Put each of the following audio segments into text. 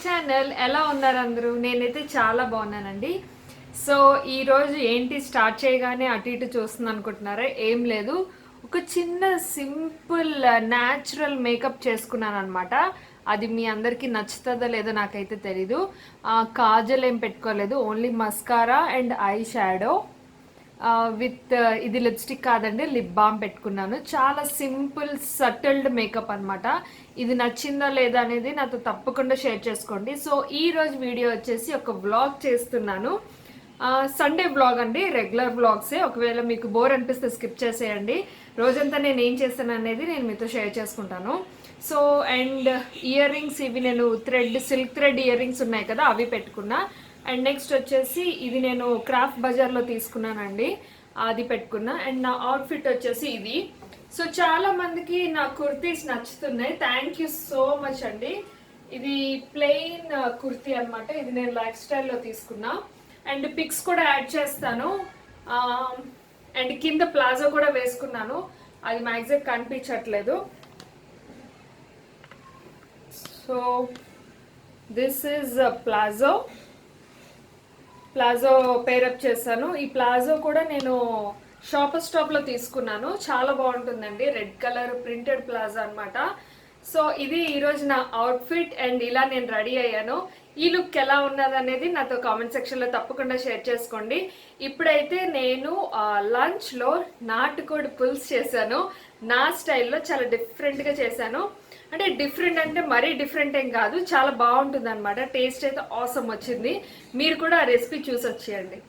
Channel. ఎలా ఉన్నారు అందరూ? నేనైతే చాలా బాగున్నానండి. సో ఈరోజు ఏంటి స్టార్ట్ చేయగానే అటు ఇటు చూస్తుంది అనుకుంటున్నారా? ఏం లేదు, ఒక చిన్న సింపుల్ న్యాచురల్ మేకప్ చేసుకున్నాను అనమాట. అది మీ అందరికీ నచ్చుతుందో లేదో నాకైతే తెలీదు. కాజల్ ఏం పెట్టుకోలేదు, only mascara and eye shadow with ఇది లిప్స్టిక్ కాదండి, లిప్ బామ్ పెట్టుకున్నాను. చాలా సింపుల్ సటిల్డ్ మేకప్ అనమాట. ఇది నచ్చిందా లేదా అనేది నాతో తప్పకుండా షేర్ చేసుకోండి. సో ఈ రోజు వీడియో వచ్చేసి ఒక వ్లాగ్ చేస్తున్నాను. సండే వ్లాగ్ అండి, రెగ్యులర్ వ్లాగ్సే. ఒకవేళ మీకు బోర్ అనిపిస్తే స్కిప్ చేసేయండి. రోజంతా నేను ఏం చేస్తాను అనేది నేను మీతో షేర్ చేసుకుంటాను. సో అండ్ ఇయర్ రింగ్స్ ఇవి నేను సిల్క్ థ్రెడ్ ఇయర్ రింగ్స్ ఉన్నాయి కదా, అవి పెట్టుకున్నా. అండ్ నెక్స్ట్ వచ్చేసి ఇది నేను క్రాఫ్ట్ బజార్లో తీసుకున్నానండి, అది పెట్టుకున్నా. అండ్ నా అవుట్ఫిట్ వచ్చేసి ఇది. సో చాలా మందికి నా కుర్తీస్ నచ్చుతున్నాయి, థ్యాంక్ యూ సో మచ్ అండి. ఇది ప్లెయిన్ కుర్తీ అనమాట, ఇది నేను లైఫ్ స్టైల్లో తీసుకున్నా. అండ్ పిక్స్ కూడా యాడ్ చేస్తాను. అండ్ కింద ప్లాజో కూడా వేసుకున్నాను, అది మ్యాక్సిమం కనిపించట్లేదు. So this is palazzo pair up చేశాను. ఈ ప్లాజో కూడా నేను షాపర్ స్టాప్ లో తీసుకున్నాను, చాలా బాగుంటుందండి. రెడ్ కలర్ ప్రింటెడ్ ప్లాజో అనమాట. సో ఇది ఈరోజు నా అవుట్ఫిట్ అండ్ ఇలా నేను రెడీ అయ్యాను. ఈ లుక్ ఎలా ఉన్నది అనేది నాతో కామెంట్ సెక్షన్ లో తప్పకుండా షేర్ చేసుకోండి. ఇప్పుడైతే నేను లంచ్ లో నాటుకోడి పులుసు చేశాను, నా స్టైల్లో చాలా డిఫరెంట్ గా చేశాను. అంటే డిఫరెంట్ అంటే మరీ డిఫరెంట్ ఏం కాదు, చాలా బాగుంటుంది అనమాట. టేస్ట్ అయితే ఆసమ్ వచ్చింది. మీరు కూడా ఆ రెసిపీ చూసి వచ్చేయండి.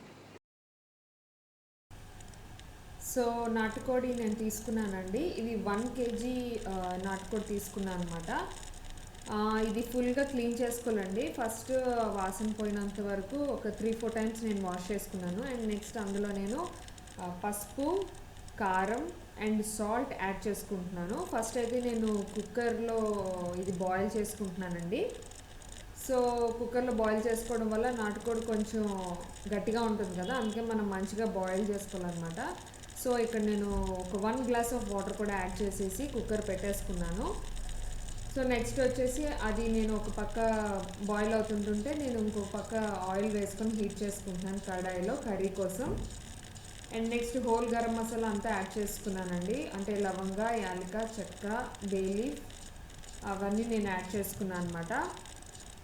సో నాటుకోడి నేను తీసుకున్నానండి, ఇది 1 kg నాటుకోడి తీసుకున్నాను అనమాట. ఇది ఫుల్గా క్లీన్ చేసుకోవాలండి. ఫస్ట్ వాసన పోయినంత వరకు ఒక 3-4 టైమ్స్ నేను వాష్ చేసుకున్నాను. అండ్ నెక్స్ట్ అందులో నేను పసుపు, కారం అండ్ సాల్ట్ యాడ్ చేసుకుంటున్నాను. ఫస్ట్ అయితే నేను కుక్కర్లో ఇది బాయిల్ చేసుకుంటున్నానండి. సో కుక్కర్లో బాయిల్ చేసుకోవడం వల్ల నాటుకోడి కొంచెం గట్టిగా ఉంటుంది కదా, అందుకే మనం మంచిగా బాయిల్ చేసుకోవాలన్నమాట. సో ఇక్కడ నేను ఒక 1 గ్లాస్ ఆఫ్ వాటర్ కూడా యాడ్ చేసేసి కుక్కర్ పెట్టేసుకున్నాను. సో నెక్స్ట్ వచ్చేసి అది నేను ఒక పక్క బాయిల్ అవుతుంటుంటే నేను ఇంకొక పక్క ఆయిల్ వేసుకొని హీట్ చేసుకుంటున్నాను కడాయిలో, కర్రీ కోసం. And next whole garam masala అంతా యాడ్ చేసుకున్నానండి, అంటే లవంగ, యాలక, చెక్క, బే లీఫ్ అవన్నీ నేను యాడ్ చేసుకున్నాను అనమాట.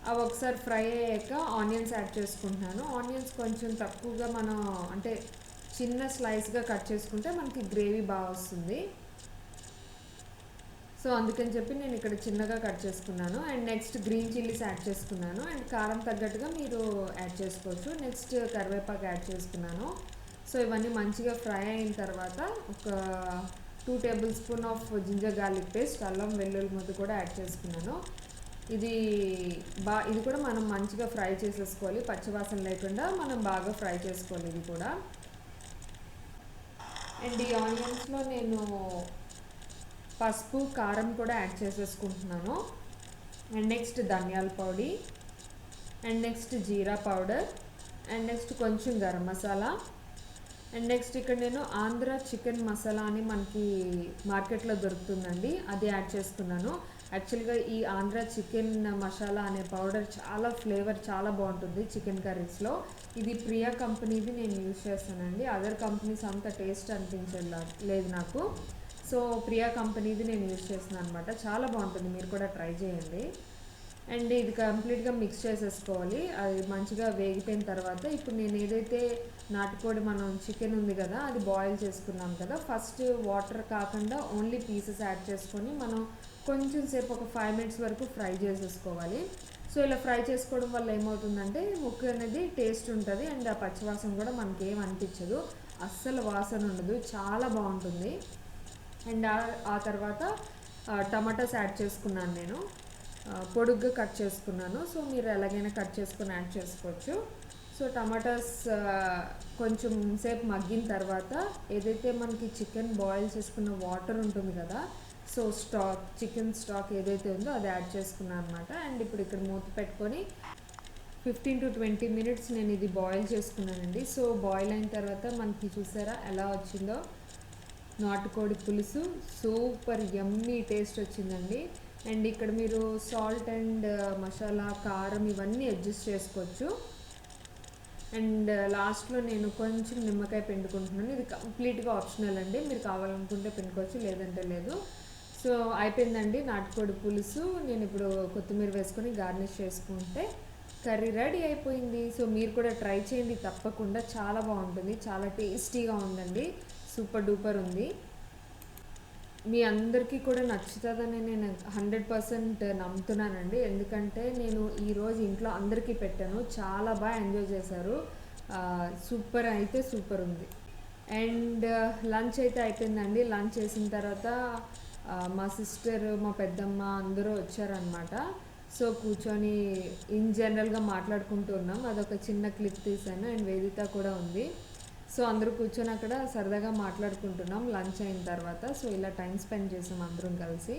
అవి ఒకసారి ఫ్రై అయ్యాక ఆనియన్స్ యాడ్ చేసుకుంటున్నాను. ఆనియన్స్ కొంచెం తక్కువగా మనం అంటే చిన్న స్లైస్గా కట్ చేసుకుంటే మనకి గ్రేవీ బాగా వస్తుంది. సో అందుకని చెప్పి నేను ఇక్కడ చిన్నగా కట్ చేసుకున్నాను. And next green chillies add చేసుకున్నాను. అండ్ కారం తగ్గట్టుగా మీరు యాడ్ చేసుకోవచ్చు. నెక్స్ట్ కరివేపాకు యాడ్ చేసుకున్నాను. సో ఇవన్నీ మంచిగా ఫ్రై అయిన తర్వాత ఒక 2 tablespoon of ginger garlic paste, అల్లం వెల్లుల్లి ముద్ద కూడా యాడ్ చేసుకున్నాను. ఇది కూడా మనం మంచిగా ఫ్రై చేసేసుకోవాలి, పచ్చివాసన లేకుండా మనం బాగా ఫ్రై చేసుకోవాలి ఇది కూడా. అండ్ ఈ ఆనియన్స్లో నేను పసుపు, కారం కూడా యాడ్ చేసేసుకుంటున్నాను. అండ్ నెక్స్ట్ ధనియాల పొడి, and next jeera powder, and next కొంచెం గరం మసాలా. అండ్ నెక్స్ట్ ఇక్కడ నేను ఆంధ్ర చికెన్ మసాలా అని మనకి మార్కెట్లో దొరుకుతుందండి, అది యాడ్ చేసుకున్నాను. యాక్చువల్గా ఈ ఆంధ్ర చికెన్ మసాలా అనే పౌడర్ చాలా ఫ్లేవర్ చాలా బాగుంటుంది చికెన్ కర్రీస్లో. ఇది ప్రియా కంపెనీది నేను యూజ్ చేస్తానండి, అదర్ కంపెనీస్ అంత టేస్ట్ అనిపించలేదు నాకు. సో ప్రియా కంపెనీది నేను యూజ్ చేస్తున్నాను అనమాట, చాలా బాగుంటుంది, మీరు కూడా ట్రై చేయండి. అండ్ ఇది కంప్లీట్గా మిక్స్ చేసేసుకోవాలి. అది మంచిగా వేగిపోయిన తర్వాత ఇప్పుడు నేను ఏదైతే నాటుకోడి మనం చికెన్ ఉంది కదా అది బాయిల్ చేసుకున్నాం కదా, ఫస్ట్ వాటర్ కాకుండా ఓన్లీ పీసెస్ యాడ్ చేసుకొని మనం కొంచెం సేపు ఒక 5 minutes వరకు ఫ్రై చేసేసుకోవాలి. సో ఇలా ఫ్రై చేసుకోవడం వల్ల ఏమవుతుందంటే ముక్క అనేది టేస్ట్ ఉంటుంది అండ్ ఆ పచ్చివాసన కూడా మనకి ఏం అనిపించదు, అస్సలు వాసన ఉండదు, చాలా బాగుంటుంది. అండ్ ఆ తర్వాత టమాటాస్ యాడ్ చేసుకున్నాను నేను, పొడుగ్గా కట్ చేసుకున్నాను. సో మీరు ఎలాగైనా కట్ చేసుకొని యాడ్ చేసుకోవచ్చు. సో టమాటాస్ కొంచెం సేపు మగ్గిన తర్వాత ఏదైతే మనకి చికెన్ బాయిల్ చేసుకున్న వాటర్ ఉంటుంది కదా, సో చికెన్ స్టాక్ ఏదైతే ఉందో అది యాడ్ చేసుకున్నాను అనమాట. అండ్ ఇప్పుడు ఇక్కడ మూత పెట్టుకొని 15 to 20 minutes నేను ఇది బాయిల్ చేసుకున్నానండి. సో బాయిల్ అయిన తర్వాత మనకి చూసారా ఎలా వచ్చిందో నాటుకోడి పులుసు, సూపర్ యమ్మీ టేస్ట్ వచ్చిందండి. అండ్ ఇక్కడ మీరు సాల్ట్ అండ్ మసాలా కారం ఇవన్నీ అడ్జస్ట్ చేసుకోవచ్చు. అండ్ లాస్ట్లో నేను కొంచెం నిమ్మకాయ పిండుకుంటున్నాను. ఇది కంప్లీట్గా ఆప్షనల్ అండి, మీరు కావాలనుకుంటే పిండుకోవచ్చు, లేదంటే లేదు. సో అయిపోయిందండి నాటుకోడి పులుసు. నేను ఇప్పుడు కొత్తిమీర వేసుకొని గార్నిష్ చేసుకుంటే కర్రీ రెడీ అయిపోయింది. సో మీరు కూడా ట్రై చేయండి తప్పకుండా, చాలా బాగుంటుంది, చాలా టేస్టీగా ఉందండి, సూపర్ డూపర్ ఉంది. మీ అందరికీ కూడా నచ్చుతుందని నేను 100% నమ్ముతున్నానండి. ఎందుకంటే నేను ఈరోజు ఇంట్లో అందరికీ పెట్టాను, చాలా బాగా ఎంజాయ్ చేశారు. సూపర్ అయితే సూపర్ ఉంది. అండ్ లంచ్ అయితే అయిపోయిందండి. లంచ్ చేసిన తర్వాత మా సిస్టర్, మా పెద్దమ్మ అందరూ వచ్చారనమాట. సో కూర్చొని ఇన్ జనరల్గా మాట్లాడుకుంటూ ఉన్నాం. అదొక చిన్న క్లిప్ తీసాను. అండ్ వేదిత కూడా ఉంది. సో అందరూ కూర్చొని అక్కడ సరదాగా మాట్లాడుకుంటున్నాం లంచ్ అయిన తర్వాత. సో ఇలా టైం స్పెండ్ చేసాం అందరం కలిసి.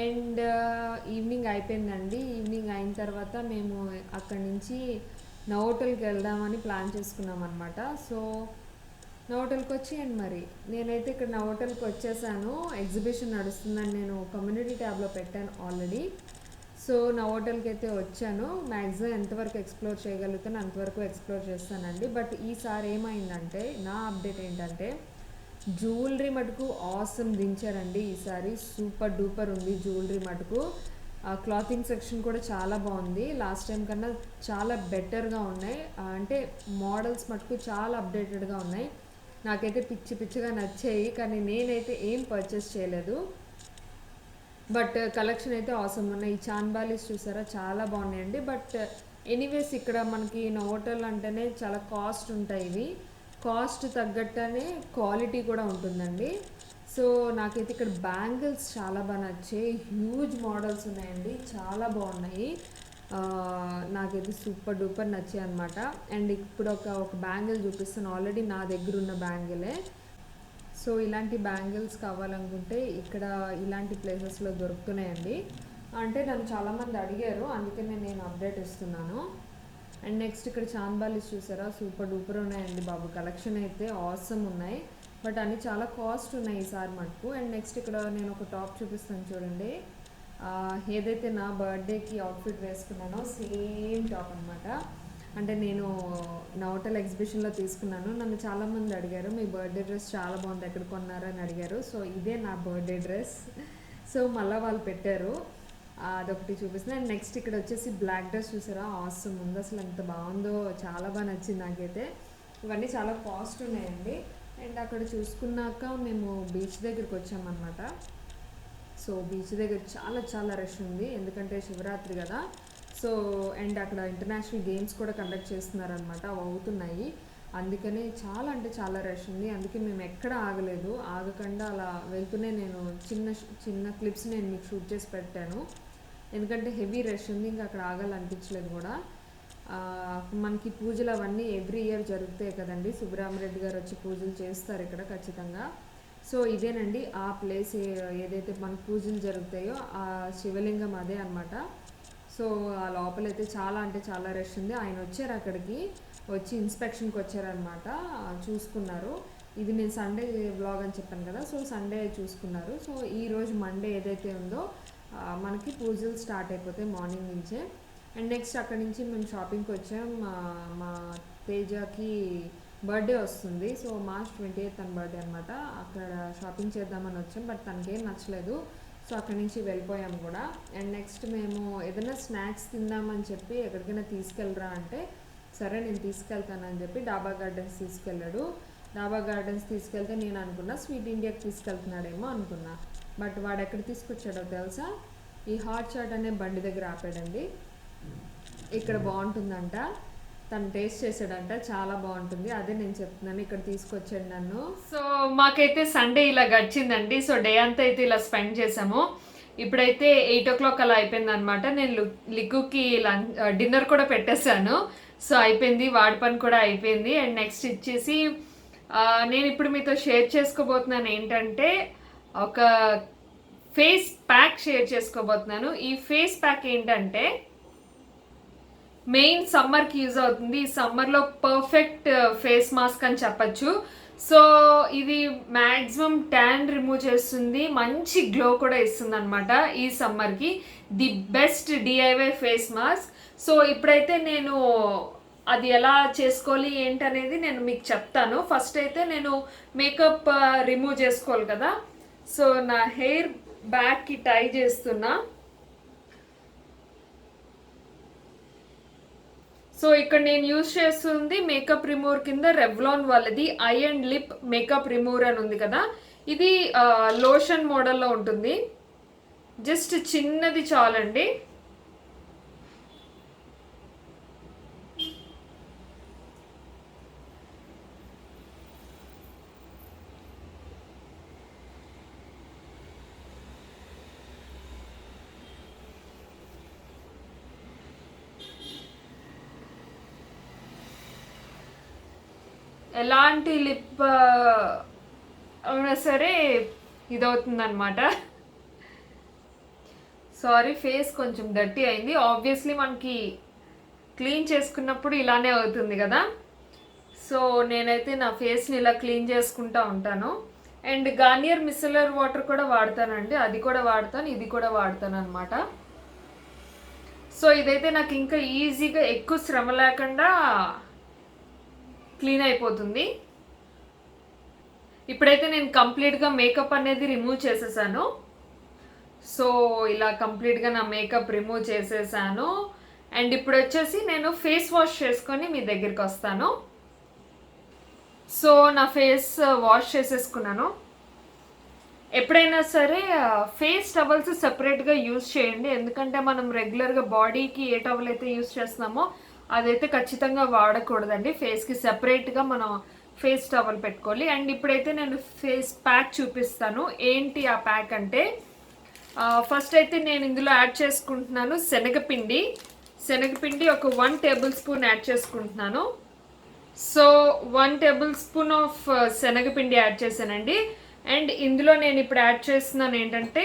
అండ్ ఈవినింగ్ అయిపోయిందండి. ఈవినింగ్ అయిన తర్వాత మేము అక్కడి నుంచి నవోటల్కి వెళ్దామని ప్లాన్ చేసుకున్నాం అనమాట. సో నవోటల్కి వచ్చి అండ్ మరి నేనైతే ఇక్కడ నవోటల్కి వచ్చేసాను. ఎగ్జిబిషన్ నడుస్తుందని నేను కమ్యూనిటీ ట్యాబ్లో పెట్టాను ఆల్రెడీ. సో నవోటల్కి అయితే వచ్చాను. మ్యాక్సిమం ఎంతవరకు ఎక్స్ప్లోర్ చేయగలుగుతాను అంతవరకు ఎక్స్ప్లోర్ చేస్తానండి. బట్ ఈసారి ఏమైందంటే నా అప్డేట్ ఏంటంటే జ్యువెలరీ మటుకు ఆసమ్ దించారండి ఈసారి. సూపర్ డూపర్ ఉంది జ్యువెలరీ మటుకు. క్లాతింగ్ సెక్షన్ కూడా చాలా బాగుంది, లాస్ట్ టైం కన్నా చాలా బెటర్గా ఉన్నాయి. అంటే మోడల్స్ మటుకు చాలా అప్డేటెడ్గా ఉన్నాయి. నాకైతే పిచ్చి పిచ్చిగా నచ్చాయి, కానీ నేనైతే ఏం పర్చేస్ చేయలేదు. బట్ కలెక్షన్ అయితే ఆసమ్ ఉన్నాయి. ఈ చాన్బాలీస్ చూసారా, చాలా బాగున్నాయండి. బట్ ఎనీవేస్ ఇక్కడ మనకి నోవోటల్ అంటేనే చాలా కాస్ట్ ఉంటాయి. ఇవి కాస్ట్ తగ్గట్టనే క్వాలిటీ కూడా ఉంటుందండి. సో నాకైతే ఇక్కడ బ్యాంగిల్స్ చాలా బాగా నచ్చాయి. హ్యూజ్ మోడల్స్ ఉన్నాయండి, చాలా బాగున్నాయి. నాకైతే సూపర్ డూపర్ నచ్చాయి అనమాట. అండ్ ఇప్పుడు ఒక బ్యాంగిల్ చూపిస్తాను, ఆల్రెడీ నా దగ్గర ఉన్న బ్యాంగిలే. సో ఇలాంటి బ్యాంగిల్స్ కావాలనుకుంటే ఇక్కడ ఇలాంటి ప్లేసెస్లో దొరుకుతున్నాయండి. అంటే నన్ను చాలామంది అడిగారు, అందుకనే నేను అప్డేట్ ఇస్తున్నాను. అండ్ నెక్స్ట్ ఇక్కడ చాన్బాలీస్ చూసారా, సూపర్ డూపర్ ఉన్నాయండి బాబు. కలెక్షన్ అయితే ఆసమ్ ఉన్నాయి, బట్ అన్నీ చాలా కాస్ట్ ఉన్నాయి ఈసారి మటుకు. అండ్ నెక్స్ట్ ఇక్కడ నేను ఒక టాప్ చూపిస్తాను చూడండి. ఏదైతే నా బర్త్డేకి అవుట్ఫిట్ వేసుకున్నానో సేమ్ టాప్ అనమాట. అంటే నేను నవోటల్ ఎగ్జిబిషన్లో తీసుకున్నాను. నన్ను చాలామంది అడిగారు, మీ బర్త్డే డ్రెస్ చాలా బాగుంది, ఎక్కడ కొన్నారని అడిగారు. సో ఇదే నా బర్త్డే డ్రెస్. సో మళ్ళీ వాళ్ళు పెట్టారు, అదొకటి చూపిస్తుంది. అండ్ నెక్స్ట్ ఇక్కడ వచ్చేసి బ్లాక్ డ్రెస్ చూసారా, ఆసమ్ ఉంది, అసలు ఎంత బాగుందో, చాలా బాగా నచ్చింది నాకైతే. ఇవన్నీ చాలా కాస్ట్ ఉన్నాయండి. అండ్ అక్కడ చూసుకున్నాక మేము బీచ్ దగ్గరికి వచ్చామన్నమాట. సో బీచ్ దగ్గర చాలా చాలా రష్ ఉంది, ఎందుకంటే శివరాత్రి కదా. సో అండ్ అక్కడ ఇంటర్నేషనల్ గేమ్స్ కూడా కండక్ట్ చేస్తున్నారనమాట, అవి అవుతున్నాయి. అందుకనే చాలా అంటే చాలా రష్ ఉంది. అందుకే మేము ఎక్కడ ఆగలేదు, ఆగకుండా అలా వెళ్తూనే నేను చిన్న చిన్న క్లిప్స్ నేను మీకు షూట్ చేసి పెట్టాను. ఎందుకంటే హెవీ రష్ ఉంది, ఇంకా అక్కడ ఆగాలనిపించలేదు కూడా. మనకి పూజలు అవన్నీ ఎవ్రీ ఇయర్ జరుగుతాయి కదండి, సుబ్రహ్మరెడ్డి గారు వచ్చి పూజలు చేస్తారు ఇక్కడ ఖచ్చితంగా. సో ఇదేనండి ఆ ప్లేస్, ఏదైతే మన పూజలు జరుగుతాయో ఆ శివలింగం అదే అనమాట. సో ఆ లోపలైతే చాలా అంటే చాలా రష్ ఉంది. ఆయన వచ్చారు, అక్కడికి వచ్చి ఇన్స్పెక్షన్కి వచ్చారనమాట, చూసుకున్నారు. ఇది నేను సండే వ్లాగ్ అని చెప్పాను కదా, సో సండే చూసుకున్నారు. సో ఈరోజు మండే ఏదైతే ఉందో మనకి పూజలు స్టార్ట్ అయిపోతాయి మార్నింగ్ నుంచే. అండ్ నెక్స్ట్ అక్కడి నుంచి మేము షాపింగ్కి వచ్చాం. మా తేజకి బర్త్డే వస్తుంది, సో March 28 తన బర్త్డే అనమాట. అక్కడ షాపింగ్ చేద్దామని వచ్చాం, బట్ తనకేం నచ్చలేదు, సో అక్కడి నుంచి వెళ్ళిపోయాం కూడా. అండ్ నెక్స్ట్ మేము ఏదైనా స్నాక్స్ తిందామని చెప్పి ఎక్కడికైనా తీసుకెళ్ళరా అంటే, సరే నేను తీసుకెళ్తానని చెప్పి డాబా గార్డెన్స్ తీసుకెళ్ళాడు. డాబా గార్డెన్స్ తీసుకెళ్తే నేను అనుకున్నా స్వీట్ ఇండియాకి తీసుకెళ్తున్నాడేమో అనుకున్నా, బట్ వాడు ఎక్కడ తీసుకొచ్చాడో తెలుసా, ఈ హాట్ చాట్ అనే బండి దగ్గర ఆపాడండి. ఇక్కడ బాగుంటుందంట, తను టేస్ట్ చేసాడంట, చాలా బాగుంటుంది, అదే నేను చెప్తున్నాను, ఇక్కడ తీసుకొచ్చాడు నన్ను. సో మాకైతే సండే ఇలా గడిచిందండి. సో డే అంతా అయితే ఇలా స్పెండ్ చేసాము. ఇప్పుడైతే 8 o'clock అలా అయిపోయింది అనమాట. నేను లిక్కుకి డిన్నర్ కూడా పెట్టేశాను. సో అయిపోయింది, వాడి పని కూడా అయిపోయింది. అండ్ నెక్స్ట్ ఇచ్చేసి నేను ఇప్పుడు మీతో షేర్ చేసుకోబోతున్నాను ఏంటంటే, ఒక ఫేస్ ప్యాక్ షేర్ చేసుకోబోతున్నాను. ఈ ఫేస్ ప్యాక్ ఏంటంటే మెయిన్ సమ్మర్కి యూజ్ అవుతుంది. ఈ సమ్మర్లో పర్ఫెక్ట్ ఫేస్ మాస్క్ అని చెప్పచ్చు. సో ఇది మ్యాక్సిమం ట్యాన్ రిమూవ్ చేస్తుంది, మంచి గ్లో కూడా ఇస్తుంది అనమాట ఈ సమ్మర్కి. The best DIY face mask. So ఇప్పుడైతే నేను అది ఎలా చేసుకోవాలి ఏంటనేది నేను మీకు చెప్తాను. ఫస్ట్ అయితే నేను మేకప్ రిమూవ్ చేసుకోవాలి కదా. సో నా హెయిర్ బ్యాక్కి టై చేస్తున్నా. సో ఇక్కడ నేను యూజ్ చేస్తుంది మేకప్ రిమూవర్ కింద రెవ్లాన్ వాళ్ళది I and lip makeup remover అని ఉంది కదా. ఇది లోషన్ మోడల్లో ఉంటుంది. జస్ట్ చిన్నది చాలండి. ఎలాంటి లిప్ అయినా సరే ఇదవుతుందన్నమాట. సారీ, ఫేస్ కొంచెం డర్టీ అయింది. ఆబ్వియస్లీ మనకి క్లీన్ చేసుకున్నప్పుడు ఇలానే అవుతుంది కదా. సో నేనైతే నా ఫేస్ని ఇలా క్లీన్ చేసుకుంటూ ఉంటాను. అండ్ గార్నియర్ మిసెలర్ వాటర్ కూడా వాడతానండి, అది కూడా వాడతాను, ఇది కూడా వాడతాను అనమాట. సో ఇదైతే నాకు ఇంకా ఈజీగా ఎక్కువ శ్రమ లేకుండా క్లీన్ అయిపోతుంది. ఇప్పుడైతే నేను కంప్లీట్గా మేకప్ అనేది రిమూవ్ చేసేసాను. సో ఇలా కంప్లీట్గా నా మేకప్ రిమూవ్ చేసేసాను. అండ్ ఇప్పుడు వచ్చేసి నేను ఫేస్ వాష్ చేసుకొని మీ దగ్గరికి వస్తాను. సో నా ఫేస్ వాష్ చేసేసుకున్నాను. ఎప్పుడైనా సరే ఫేస్ టవల్స్ సెపరేట్గా యూజ్ చేయండి, ఎందుకంటే మనం రెగ్యులర్గా బాడీకి ఏ టవల్ అయితే యూజ్ చేస్తున్నామో అదైతే ఖచ్చితంగా వాడకూడదండి. ఫేస్కి సెపరేట్గా మనం ఫేస్ టవల్ పెట్టుకోవాలి. అండ్ ఇప్పుడైతే నేను ఫేస్ ప్యాక్ చూపిస్తాను. ఏంటి ఆ ప్యాక్ అంటే, ఫస్ట్ అయితే నేను ఇందులో యాడ్ చేసుకుంటున్నాను శనగపిండి ఒక 1 టేబుల్ స్పూన్ యాడ్ చేసుకుంటున్నాను. సో 1 టేబుల్ స్పూన్ ఆఫ్ శనగపిండి యాడ్ చేశానండి. అండ్ ఇందులో నేను ఇప్పుడు యాడ్ చేస్తున్నాను ఏంటంటే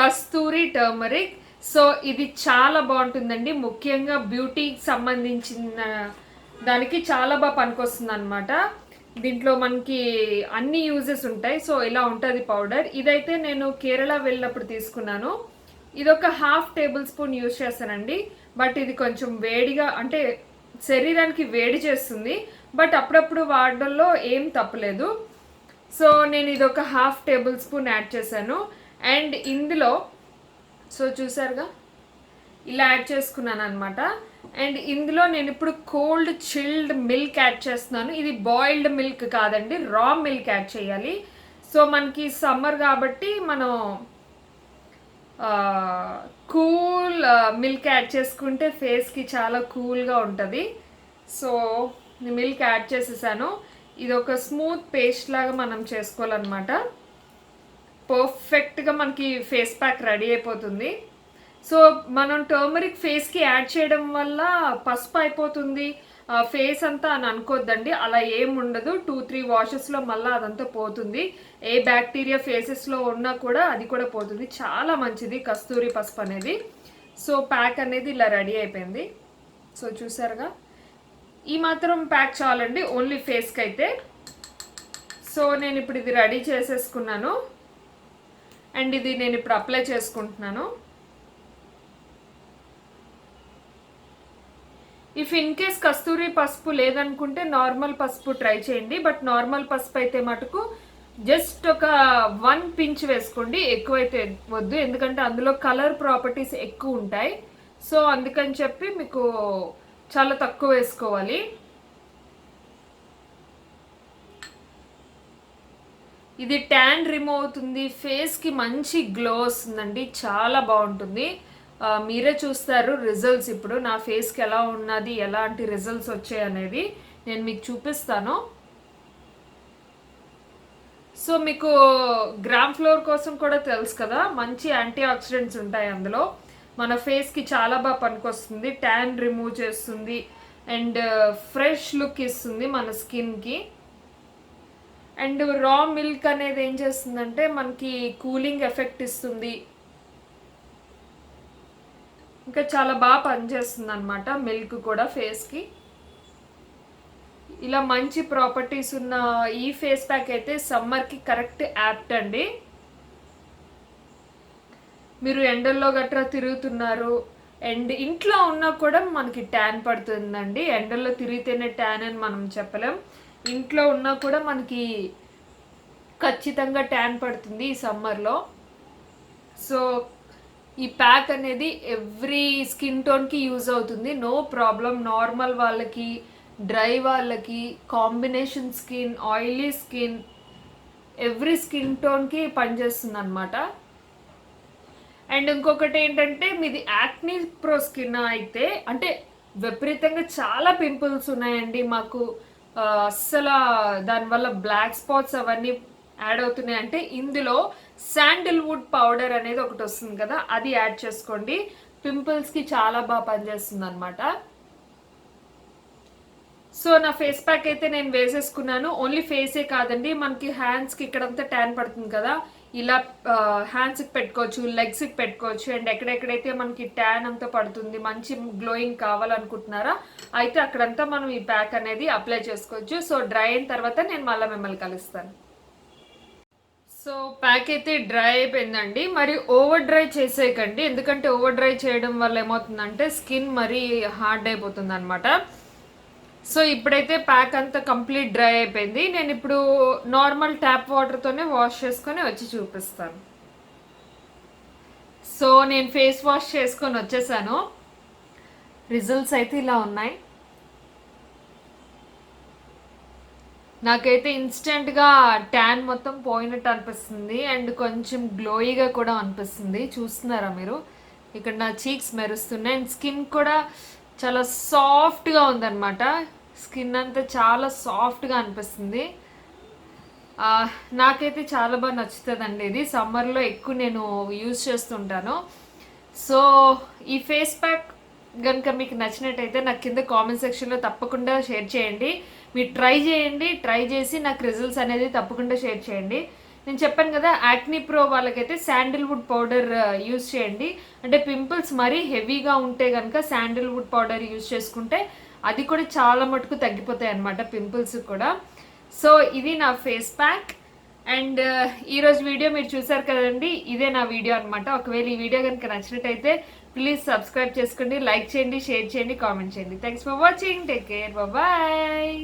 కస్తూరి టర్మరిక్. సో ఇది చాలా బాగుంటుందండి, ముఖ్యంగా బ్యూటీకి సంబంధించిన దానికి చాలా బాగా పనికొస్తుంది అనమాట. దీంట్లో మనకి అన్ని యూజెస్ ఉంటాయి. సో ఇలా ఉంటుంది పౌడర్. ఇదైతే నేను కేరళ వెళ్ళినప్పుడు తీసుకున్నాను. ఇది ఒక 1/2 టేబుల్ స్పూన్ యూజ్ చేస్తానండి. బట్ ఇది కొంచెం వేడిగా, అంటే శరీరానికి వేడి చేస్తుంది, బట్ అప్పుడప్పుడు వాడడంలో ఏం తప్పలేదు. సో నేను ఇది ఒక 1/2 టేబుల్ స్పూన్ యాడ్ చేశాను. అండ్ ఇందులో సో చూసారుగా ఇలా యాడ్ చేసుకున్నాను అనమాట. అండ్ ఇందులో నేను ఇప్పుడు కోల్డ్ చిల్డ్ మిల్క్ యాడ్ చేస్తున్నాను. ఇది బాయిల్డ్ మిల్క్ కాదండి, రా మిల్క్ యాడ్ చేయాలి. సో మనకి సమ్మర్ కాబట్టి మనం కూల్ మిల్క్ యాడ్ చేసుకుంటే ఫేస్కి చాలా కూల్గా ఉంటుంది. సో మిల్క్ యాడ్ చేసేసాను. ఇది ఒక స్మూత్ పేస్ట్ లాగా మనం చేసుకోవాలన్నమాట. పర్ఫెక్ట్గా మనకి ఫేస్ ప్యాక్ రెడీ అయిపోతుంది. సో మనం టర్మరిక్ ఫేస్కి యాడ్ చేయడం వల్ల పసుపు అయిపోతుంది ఫేస్ అంతా అని అనుకోద్దండి, అలా ఏం ఉండదు. 2-3 వాషెస్లో మళ్ళీ అదంతా పోతుంది. ఏ బ్యాక్టీరియా ఫేసెస్లో ఉన్నా కూడా అది కూడా పోతుంది. చాలా మంచిది కస్తూరి పసుపు అనేది. సో ప్యాక్ అనేది ఇలా రెడీ అయిపోయింది. సో చూసారుగా, ఈ మాత్రం ప్యాక్ చాలండి ఓన్లీ ఫేస్కి అయితే. సో నేను ఇప్పుడు ఇది రెడీ చేసేసుకున్నాను. అండ్ ఇది నేను ఇప్పుడు అప్లై చేసుకుంటున్నాను. ఇఫ్ ఇన్ కేస్ కస్తూరి పసుపు లేదనుకుంటే నార్మల్ పసుపు ట్రై చేయండి. బట్ నార్మల్ పసుపు అయితే మటుకు జస్ట్ ఒక 1 పించ్ వేసుకోండి, ఎక్కువైతే వద్దు, ఎందుకంటే అందులో కలర్ ప్రాపర్టీస్ ఎక్కువ ఉంటాయి. సో అందుకని చెప్పి మీకు చాలా తక్కువ వేసుకోవాలి. ఇది ట్యాన్ రిమూవ్ అవుతుంది, ఫేస్కి మంచి గ్లో వస్తుందండి, చాలా బాగుంటుంది. మీరే చూస్తారు రిజల్ట్స్. ఇప్పుడు నా ఫేస్కి ఎలా ఉన్నది, ఎలాంటి రిజల్ట్స్ వచ్చాయి అనేది నేను మీకు చూపిస్తాను. సో మీకు గ్రామ్ ఫ్లోర్ కోసం కూడా తెలుసు కదా, మంచి యాంటీ ఆక్సిడెంట్స్ ఉంటాయి అందులో. మన ఫేస్కి చాలా బాగా పనికొస్తుంది, ట్యాన్ రిమూవ్ చేస్తుంది అండ్ ఫ్రెష్ లుక్ ఇస్తుంది మన స్కిన్కి. అండ్ రా మిల్క్ అనేది ఏం చేస్తుందంటే మనకి కూలింగ్ ఎఫెక్ట్ ఇస్తుంది, ఇంకా చాలా బాగా పనిచేస్తుంది అనమాట మిల్క్ కూడా ఫేస్కి. ఇలా మంచి ప్రాపర్టీస్ ఉన్న ఈ ఫేస్ ప్యాక్ అయితే సమ్మర్కి కరెక్ట్ యాప్ట్ అండి. మీరు ఎండల్లో గట్రా తిరుగుతున్నారు అండ్ ఇంట్లో ఉన్నా కూడా మనకి ట్యాన్ పడుతుందండి. ఎండల్లో తిరిగితేనే ట్యాన్ అని మనం చెప్పలేం. ఇంట్లో ఉన్నా కూడా మనకి ఖచ్చితంగా ట్యాన్ పడుతుంది ఈ సమ్మర్లో. సో ఈ ప్యాక్ అనేది ఎవ్రీ స్కిన్ టోన్కి యూజ్ అవుతుంది, నో ప్రాబ్లం. నార్మల్ వాళ్ళకి, డ్రై వాళ్ళకి, combination skin, oily skin, every skin టోన్కి పనిచేస్తుంది అనమాట. అండ్ ఇంకొకటి ఏంటంటే మీది యాక్నీ ప్రో స్కిన్ అయితే, అంటే విపరీతంగా చాలా పింపుల్స్ ఉన్నాయండి మాకు, అస్సలు దానివల్ల బ్లాక్ స్పాట్స్ అవన్నీ యాడ్ అవుతున్నాయి అంటే, ఇందులో శాండిల్వుడ్ పౌడర్ అనేది ఒకటి వస్తుంది కదా, అది యాడ్ చేసుకోండి. పింపుల్స్కి చాలా బాగా పనిచేస్తుంది అనమాట. సో నా ఫేస్ ప్యాక్ అయితే నేను వేసేసుకున్నాను. ఓన్లీ ఫేసే కాదండి, మనకి హ్యాండ్స్కి ఇక్కడంతా ట్యాన్ పడుతుంది కదా, ఇలా హ్యాండ్స్కి పెట్టుకోవచ్చు, లెగ్స్కి పెట్టుకోవచ్చు. అండ్ ఎక్కడెక్కడైతే మనకి ట్యాన్ అంతా పడుతుంది, మంచి గ్లోయింగ్ కావాలనుకుంటున్నారా అయితే అక్కడంతా మనం ఈ ప్యాక్ అనేది అప్లై చేసుకోవచ్చు. సో డ్రై అయిన తర్వాత నేను మళ్ళీ మిమ్మల్ని కలుస్తాను. సో ప్యాక్ అయితే డ్రై అయిపోయిందండి. మరి ఓవర్ డ్రై చేసేయకండి, ఎందుకంటే ఓవర్ డ్రై చేయడం వల్ల ఏమవుతుందంటే స్కిన్ మరీ హార్డ్ అయిపోతుంది అనమాట. సో ఇప్పుడైతే ప్యాక్ అంతా కంప్లీట్ డ్రై అయిపోయింది. నేను ఇప్పుడు నార్మల్ ట్యాప్ వాటర్తోనే వాష్ చేసుకొని వచ్చి చూపిస్తాను. సో నేను ఫేస్ వాష్ చేసుకొని వచ్చేసాను. రిజల్ట్స్ అయితే ఇలా ఉన్నాయి. నాకైతే ఇన్స్టెంట్గా ట్యాన్ మొత్తం పోయినట్టు అనిపిస్తుంది అండ్ కొంచెం గ్లోయిగా కూడా అనిపిస్తుంది. చూస్తున్నారా మీరు, ఇక్కడ నా చీక్స్ మెరుస్తున్నాయి అండ్ స్కిన్ కూడా చాలా సాఫ్ట్గా ఉందన్నమాట. స్కిన్ అంతా చాలా సాఫ్ట్గా అనిపిస్తుంది. నాకైతే చాలా బాగా నచ్చుతుందండి. ఇది సమ్మర్లో ఎక్కువ నేను యూజ్ చేస్తుంటాను. సో ఈ ఫేస్ ప్యాక్ కనుక మీకు నచ్చినట్టయితే నాకు కింద కామెంట్ సెక్షన్లో తప్పకుండా షేర్ చేయండి. మీరు ట్రై చేయండి, ట్రై చేసి నాకు రిజల్ట్స్ అనేది తప్పకుండా షేర్ చేయండి. నేను చెప్పాను కదా, యాక్నీ ప్రో వాళ్ళకైతే శాండిల్వుడ్ పౌడర్ యూజ్ చేయండి. అంటే పింపుల్స్ మరీ హెవీగా ఉంటే కనుక శాండిల్వుడ్ పౌడర్ యూజ్ చేసుకుంటే అది కూడా చాలా మటుకు తగ్గిపోతాయి అన్నమాట, పింపుల్స్ కూడా. సో ఇది నా ఫేస్ ప్యాక్ అండ్ ఈరోజు వీడియో మీరు చూసారు కదండి, ఇదే నా వీడియో అనమాట. ఒకవేళ ఈ వీడియో కనుక నచ్చినట్టయితే ప్లీజ్ సబ్స్క్రైబ్ చేసుకోండి, లైక్ చేయండి, షేర్ చేయండి, కామెంట్ చేయండి. Thanks for watching, take care, bye.